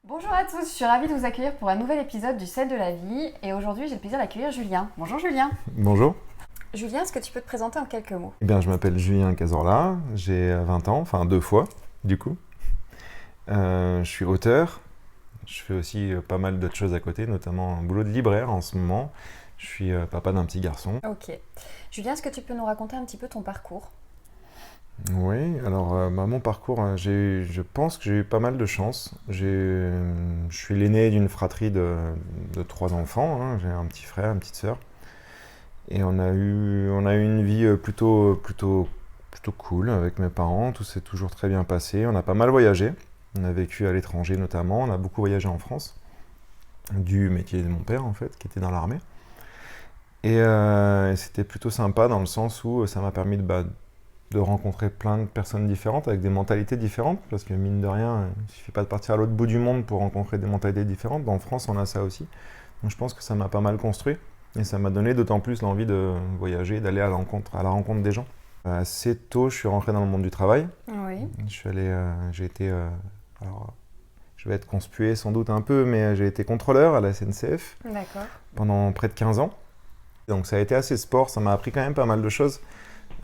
Bonjour à tous, je suis ravie de vous accueillir pour un nouvel épisode du Sel de la vie et aujourd'hui j'ai le plaisir d'accueillir Julien. Bonjour Julien. Bonjour. Julien, est-ce que tu peux te présenter en quelques mots? Eh bien, je m'appelle Julien Cazorla, j'ai 20 ans, enfin 2 fois, du coup. Je suis auteur, je fais aussi pas mal d'autres choses à côté, notamment un boulot de libraire en ce moment. Je suis papa d'un petit garçon. Ok. Julien, est-ce que tu peux nous raconter un petit peu ton parcours? Oui, alors mon parcours, je pense que j'ai eu pas mal de chance. Je suis l'aîné d'une fratrie de 3 enfants, hein. J'ai un petit frère, une petite sœur. Et on a eu une vie plutôt cool avec mes parents. Tout s'est toujours très bien passé. On a pas mal voyagé. On a vécu à l'étranger notamment. On a beaucoup voyagé en France, du métier de mon père en fait, qui était dans l'armée. Et c'était plutôt sympa dans le sens où ça m'a permis de rencontrer plein de personnes différentes avec des mentalités différentes. Parce que mine de rien, il ne suffit pas de partir à l'autre bout du monde pour rencontrer des mentalités différentes. En France, on a ça aussi. Donc je pense que ça m'a pas mal construit. Et ça m'a donné d'autant plus l'envie de voyager, d'aller à la rencontre des gens. Assez tôt, je suis rentré dans le monde du travail. Oui. J'ai été, alors, je vais être conspué sans doute un peu, mais j'ai été contrôleur à la SNCF D'accord. pendant près de 15 ans. Donc ça a été assez sport, ça m'a appris quand même pas mal de choses.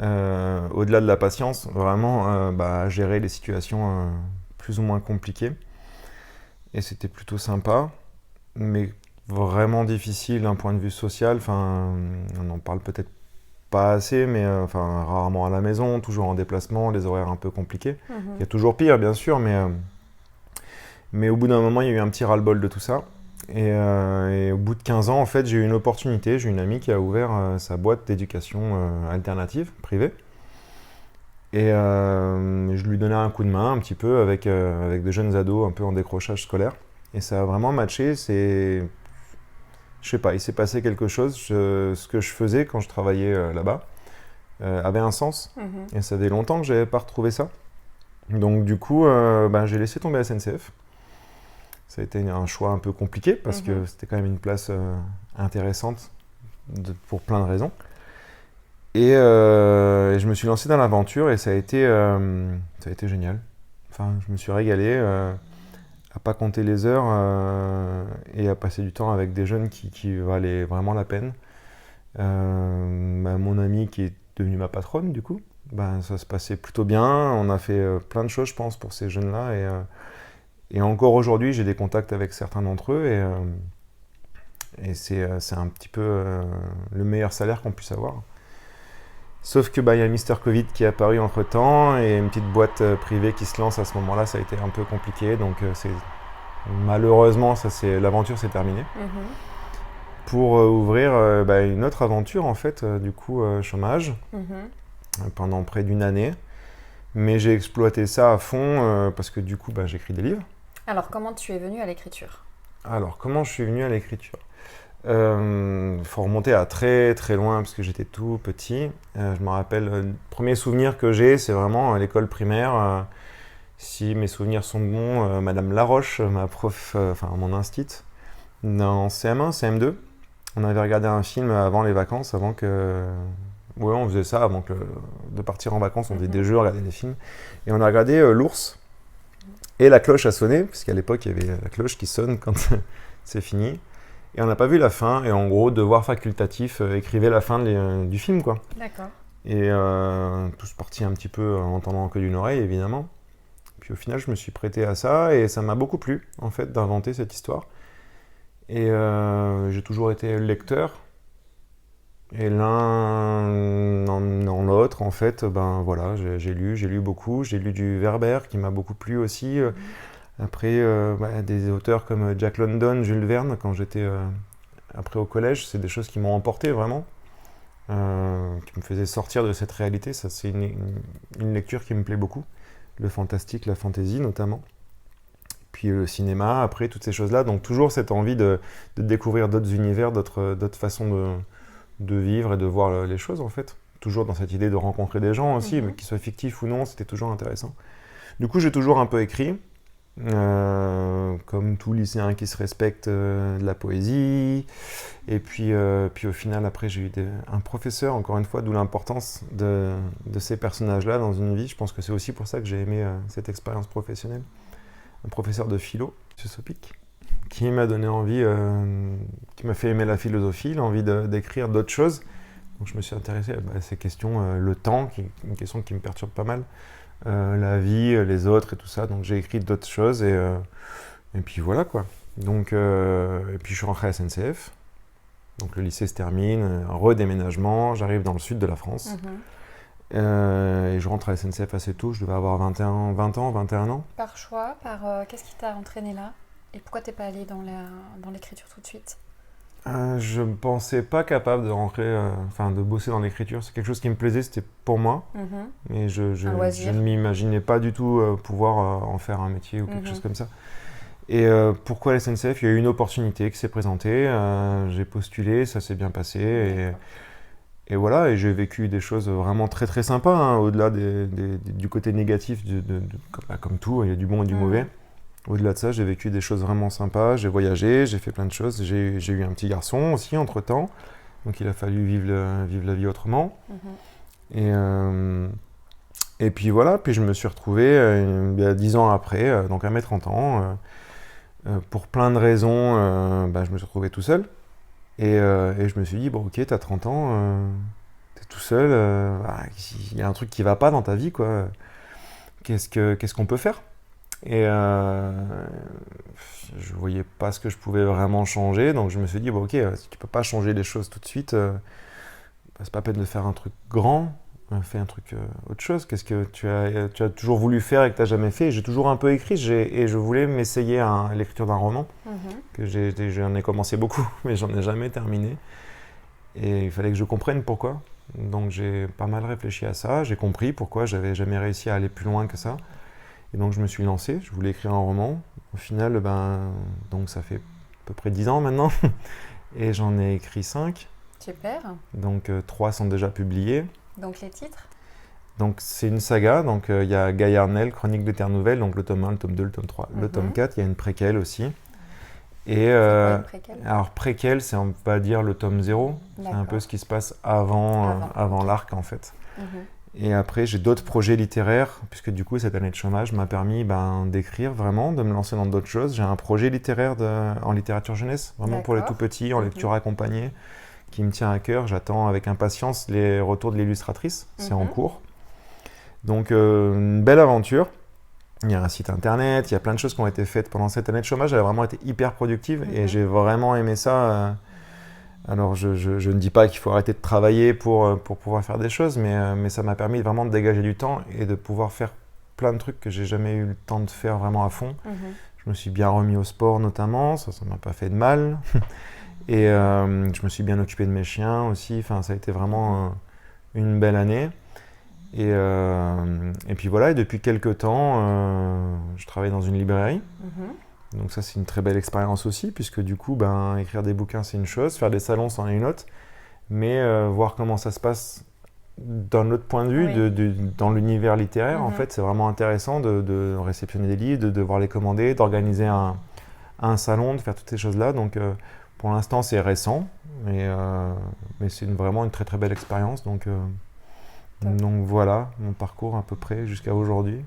Au-delà de la patience, vraiment à gérer les situations plus ou moins compliquées. Et c'était plutôt sympa, mais vraiment difficile d'un point de vue social. Enfin, on n'en parle peut-être pas assez, mais rarement à la maison, toujours en déplacement, les horaires un peu compliqués. Il y a toujours pire, bien sûr, mais au bout d'un moment, il y a eu un petit ras-le-bol de tout ça. Et au bout de 15 ans, en fait, j'ai eu une opportunité. J'ai une amie qui a ouvert sa boîte d'éducation alternative, privée. Et je lui donnais un coup de main un petit peu avec de jeunes ados un peu en décrochage scolaire. Et ça a vraiment matché. Je sais pas, il s'est passé quelque chose. Ce que je faisais quand je travaillais là-bas avait un sens. Et ça faisait longtemps que je n'avais pas retrouvé ça. Donc du coup, j'ai laissé tomber la SNCF. Ça a été un choix un peu compliqué parce que c'était quand même une place intéressante pour plein de raisons. Et je me suis lancé dans l'aventure et ça a été génial. Enfin, je me suis régalé à pas compter les heures et à passer du temps avec des jeunes qui valaient vraiment la peine. Mon amie qui est devenue ma patronne, du coup, ça se passait plutôt bien. On a fait plein de choses, je pense, pour ces jeunes-là. Et encore aujourd'hui, j'ai des contacts avec certains d'entre eux et c'est un petit peu le meilleur salaire qu'on puisse avoir. Sauf que y a Mister Covid qui est apparu entre-temps et une petite boîte privée qui se lance à ce moment-là, ça a été un peu compliqué. Donc malheureusement, l'aventure s'est terminée. Pour ouvrir une autre aventure, en fait, du coup, chômage, pendant près d'une année. Mais j'ai exploité ça à fond parce que du coup, j'écris des livres. Alors, comment tu es venu à l'écriture? Alors, comment je suis venu à l'écriture? Faut remonter à très très loin parce que j'étais tout petit. Je me rappelle, le premier souvenir que j'ai, c'est vraiment à l'école primaire. Si mes souvenirs sont bons, Madame Laroche, ma prof, mon instit, dans CM1, CM2, on avait regardé un film avant les vacances, avant que... Ouais, on faisait ça avant de partir en vacances, on faisait des jeux, regarder des films. Et on a regardé L'Ours. Et la cloche a sonné, parce qu'à l'époque, il y avait la cloche qui sonne quand c'est fini. Et on n'a pas vu la fin, et en gros, devoir facultatif, écrivait la fin du film, quoi. D'accord. Et tous partis un petit peu en entendant que d'une oreille, évidemment. Puis au final, je me suis prêté à ça, et ça m'a beaucoup plu, en fait, d'inventer cette histoire. Et j'ai toujours été lecteur. Et l'un dans l'autre, en fait, j'ai lu beaucoup. J'ai lu du Werber, qui m'a beaucoup plu aussi. Après, des auteurs comme Jack London, Jules Verne, quand j'étais après au collège, c'est des choses qui m'ont emporté vraiment, qui me faisaient sortir de cette réalité. Ça, c'est une lecture qui me plaît beaucoup. Le fantastique, la fantaisie notamment. Puis le cinéma, après, toutes ces choses-là. Donc toujours cette envie de découvrir d'autres univers, d'autres façons de vivre et de voir les choses, en fait. Toujours dans cette idée de rencontrer des gens aussi, mais qu'ils soient fictifs ou non, c'était toujours intéressant. Du coup, j'ai toujours un peu écrit. Comme tout lycéen qui se respecte, de la poésie. Et puis au final, après, j'ai eu un professeur, encore une fois, d'où l'importance de ces personnages-là dans une vie. Je pense que c'est aussi pour ça que j'ai aimé cette expérience professionnelle. un professeur de philo, M. Sopic, qui m'a donné envie, qui m'a fait aimer la philosophie, l'envie d'écrire d'autres choses. Donc je me suis intéressé à ces questions, le temps, une question qui me perturbe pas mal, la vie, les autres et tout ça. Donc j'ai écrit d'autres choses et puis voilà quoi. Donc, et puis je suis rentré à SNCF. Donc le lycée se termine, un redéménagement, j'arrive dans le sud de la France. Et je rentre à la SNCF assez tôt, je devais avoir 20 ans, 21 ans. Par choix, qu'est-ce qui t'a entraîné là? Et pourquoi t'es pas allé dans l'écriture tout de suite? Je ne pensais pas capable de rentrer, de bosser dans l'écriture. C'est quelque chose qui me plaisait, c'était pour moi. Mais je ne m'imaginais pas du tout pouvoir en faire un métier ou quelque chose comme ça. Et pourquoi la SNCF? Il y a eu une opportunité qui s'est présentée, j'ai postulé, ça s'est bien passé et voilà, et j'ai vécu des choses vraiment très très sympas, hein, au-delà du côté négatif, comme tout, il y a du bon et du mauvais. Au-delà de ça, j'ai vécu des choses vraiment sympas, j'ai voyagé, j'ai fait plein de choses, j'ai eu un petit garçon aussi entre-temps, donc il a fallu vivre la vie autrement. Et puis voilà, puis je me suis retrouvé 10 ans après, donc à mes 30 ans, pour plein de raisons, je me suis retrouvé tout seul. Et je me suis dit, bon ok, t'as 30 ans, t'es tout seul, il y a un truc qui va pas dans ta vie, quoi. Qu'est-ce qu'on peut faire? Et je voyais pas ce que je pouvais vraiment changer, donc je me suis dit, bon ok, si tu peux pas changer les choses tout de suite, c'est pas peine de faire un truc grand. Fais un truc autre chose. Qu'est-ce que tu as toujours voulu faire et que tu n'as jamais fait? J'ai toujours un peu écrit et je voulais m'essayer à l'écriture d'un roman. J'en ai commencé beaucoup, mais j'en ai jamais terminé. Et il fallait que je comprenne pourquoi. Donc j'ai pas mal réfléchi à ça. J'ai compris pourquoi j'avais jamais réussi à aller plus loin que ça. Et donc je me suis lancé. Je voulais écrire un roman. Au final, donc ça fait à peu près 10 ans maintenant. Et j'en ai écrit 5. Super. Donc 3 sont déjà publiés. Donc les titres? Donc c'est une saga, donc il y a Guy Arnell, Chronique de Terre Nouvelle, donc le tome 1, le tome 2, le tome 3, le tome 4, il y a une préquelle aussi. Et c'est quoi une préquelle? alors préquelle, c'est on va dire le tome 0, c'est un peu ce qui se passe avant l'arc en fait. Et après j'ai d'autres projets littéraires, puisque du coup cette année de chômage m'a permis d'écrire vraiment, de me lancer dans d'autres choses. J'ai un projet littéraire en littérature jeunesse, vraiment pour les tout petits, en lecture accompagnée, qui me tient à cœur. J'attends avec impatience les retours de l'illustratrice, c'est en cours. Donc une belle aventure. Il y a un site internet, il y a plein de choses qui ont été faites pendant cette année de chômage. Elle a vraiment été hyper productive et j'ai vraiment aimé ça. Alors je ne dis pas qu'il faut arrêter de travailler pour pouvoir faire des choses, mais ça m'a permis vraiment de dégager du temps et de pouvoir faire plein de trucs que j'ai jamais eu le temps de faire vraiment à fond. Je me suis bien remis au sport notamment, ça m'a pas fait de mal. Et je me suis bien occupé de mes chiens aussi. Enfin, ça a été vraiment une belle année. Et puis voilà, et depuis quelques temps, je travaille dans une librairie. Donc ça, c'est une très belle expérience aussi, puisque du coup, écrire des bouquins, c'est une chose, faire des salons, c'en est une autre. Mais voir comment ça se passe d'un autre point de vue, dans l'univers littéraire, en fait, c'est vraiment intéressant de réceptionner des livres, de devoir les commander, d'organiser un salon, de faire toutes ces choses-là. Donc pour l'instant, c'est récent, mais c'est vraiment une très très belle expérience. Donc voilà mon parcours à peu près jusqu'à aujourd'hui.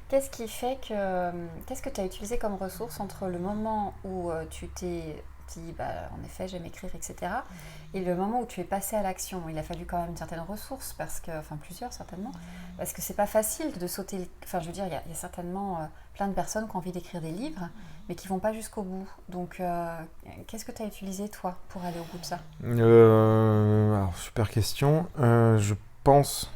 Qu'est-ce que tu as utilisé comme ressource entre le moment où tu t'es dit, en effet, j'aime écrire, etc., et le moment où tu es passé à l'action? Il a fallu quand même une certaine ressource, plusieurs certainement, parce que c'est pas facile de sauter. Enfin, je veux dire, il y a certainement plein de personnes qui ont envie d'écrire des livres, mais qui vont pas jusqu'au bout. Donc, qu'est-ce que tu as utilisé, toi, pour aller au bout de ça? Alors, super question. Je pense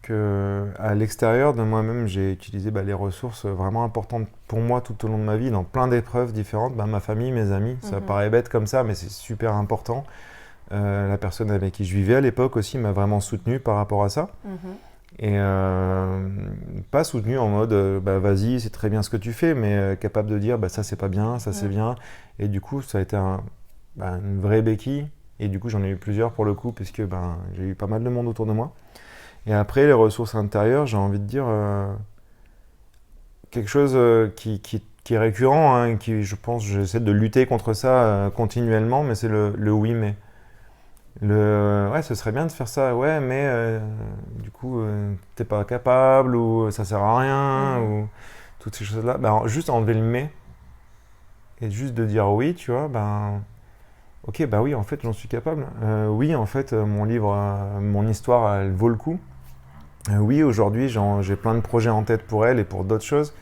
qu'à l'extérieur de moi-même, j'ai utilisé les ressources vraiment importantes pour moi tout au long de ma vie, dans plein d'épreuves différentes. Ma famille, mes amis, ça paraît bête comme ça, mais c'est super important. La personne avec qui je vivais à l'époque aussi m'a vraiment soutenu par rapport à ça. Et pas soutenu en mode vas-y, c'est très bien ce que tu fais, mais capable de dire ça c'est pas bien, ça c'est bien. Et du coup, ça a été une vraie béquille. Et du coup, j'en ai eu plusieurs pour le coup, puisque j'ai eu pas mal de monde autour de moi. Et après, les ressources intérieures, j'ai envie de dire quelque chose qui est récurrent, hein, qui, je pense, j'essaie de lutter contre ça continuellement, mais c'est le oui, mais. Ouais, ce serait bien de faire ça, ouais, mais du coup, t'es pas capable, ou ça sert à rien, ou toutes ces choses-là, juste enlever le mais et juste de dire oui, tu vois, ok, oui, en fait, j'en suis capable. Oui, en fait, mon livre, mon histoire, elle vaut le coup. Oui, aujourd'hui, j'ai plein de projets en tête pour elle et pour d'autres choses.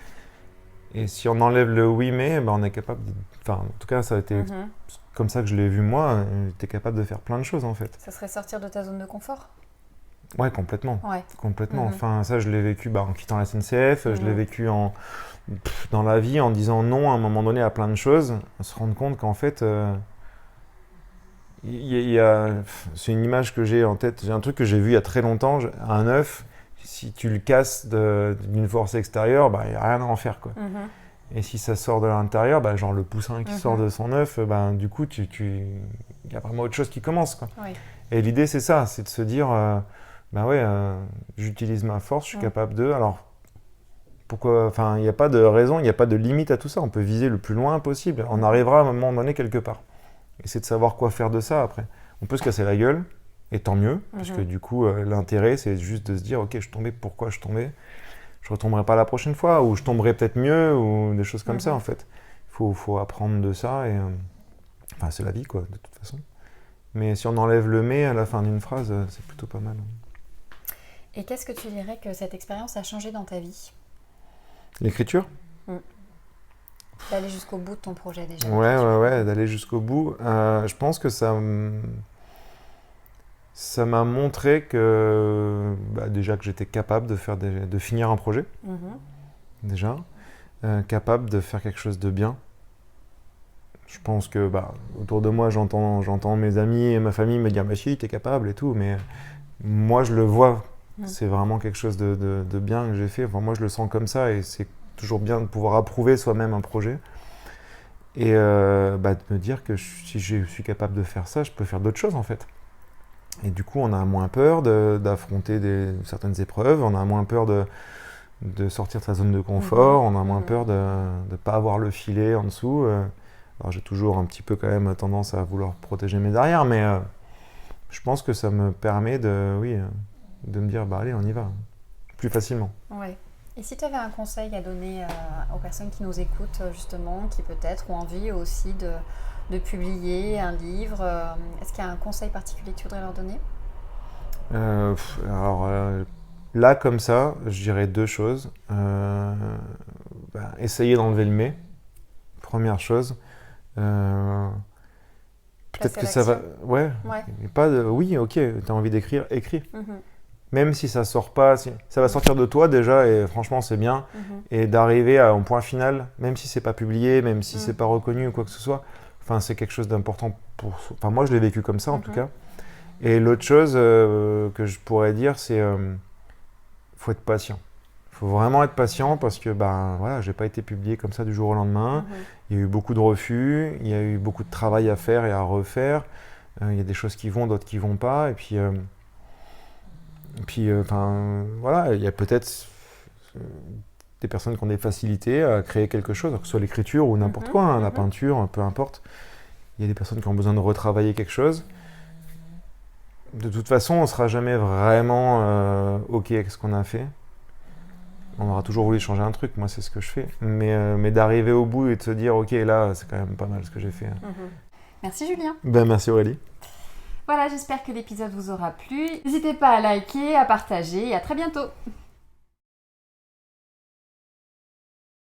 Et si on enlève le oui, mais, on est capable Enfin, en tout cas, ça a été comme ça que je l'ai vu moi. J'étais capable de faire plein de choses, en fait. Ça serait sortir de ta zone de confort? Ouais, complètement. Ouais. Complètement. Enfin, ça, je l'ai vécu en quittant la SNCF. Je l'ai vécu dans la vie en disant non à un moment donné à plein de choses. On se rend compte qu'en fait... c'est une image que j'ai en tête. J'ai un truc que j'ai vu il y a très longtemps. Un œuf, si tu le casses d'une force extérieure, il n'y a rien à en faire, quoi. Et si ça sort de l'intérieur, genre le poussin qui sort de son œuf, du coup, il y a vraiment autre chose qui commence, quoi. Oui. Et l'idée, c'est ça, c'est de se dire, j'utilise ma force, je suis capable de. Alors, pourquoi? Enfin, il n'y a pas de raison, il n'y a pas de limite à tout ça. On peut viser le plus loin possible. On arrivera à un moment donné quelque part. Et c'est de savoir quoi faire de ça après. On peut se casser la gueule, et tant mieux, parce que du coup, l'intérêt, c'est juste de se dire, ok, je tombais, pourquoi je tombais? Je ne retomberai pas la prochaine fois, ou je tomberai peut-être mieux, ou des choses comme ça, en fait. Il faut apprendre de ça, et c'est la vie, quoi, de toute façon. Mais si on enlève le « mais » à la fin d'une phrase, c'est plutôt pas mal. Et qu'est-ce que tu dirais que cette expérience a changé dans ta vie? L'écriture? D'aller jusqu'au bout de ton projet, déjà. Ouais, d'aller jusqu'au bout. Je pense que ça m'a montré que déjà que j'étais capable de finir un projet, déjà, capable de faire quelque chose de bien. Je pense que autour de moi, j'entends mes amis et ma famille me dire « si, t'es capable et tout », mais moi je le vois, c'est vraiment quelque chose de bien que j'ai fait. Enfin, moi je le sens comme ça et c'est toujours bien de pouvoir approuver soi-même un projet. Et de me dire que si je suis capable de faire ça, je peux faire d'autres choses en fait. Et du coup, on a moins peur d'affronter certaines épreuves, on a moins peur de sortir de sa zone de confort, on a moins peur de ne pas avoir le filet en dessous. Alors j'ai toujours un petit peu quand même tendance à vouloir protéger mes arrières, mais je pense que ça me permet de me dire, allez, on y va, plus facilement. Ouais. Et si tu avais un conseil à donner aux personnes qui nous écoutent, justement, qui peut-être ont envie aussi de publier un livre, est-ce qu'il y a un conseil particulier que tu voudrais leur donner? Là, comme ça, je dirais deux choses. Essayer d'enlever le « mais », première chose. Peut-être que ça va... Ouais. Et pas de... Oui, ok, t'as envie d'écrire, écris. Même si ça sort pas, ça va sortir de toi déjà, et franchement c'est bien. Et d'arriver à un point final, même si c'est pas publié, même si c'est pas reconnu ou quoi que ce soit, c'est quelque chose d'important pour... Enfin, moi je l'ai vécu comme ça en tout cas. Et l'autre chose que je pourrais dire, c'est faut être patient. Il faut vraiment être patient parce que j'ai pas été publié comme ça du jour au lendemain. Il y a eu beaucoup de refus, il y a eu beaucoup de travail à faire et à refaire. Il y a des choses qui vont, d'autres qui vont pas. Et puis il y a peut-être des personnes qui ont des facilités à créer quelque chose, que ce soit l'écriture ou n'importe quoi, la peinture, peu importe. Il y a des personnes qui ont besoin de retravailler quelque chose. De toute façon, on ne sera jamais vraiment OK avec ce qu'on a fait. On aura toujours voulu changer un truc, moi c'est ce que je fais. Mais d'arriver au bout et de se dire OK, là c'est quand même pas mal ce que j'ai fait. Merci Julien. Merci Aurélie. Voilà, j'espère que l'épisode vous aura plu. N'hésitez pas à liker, à partager et à très bientôt.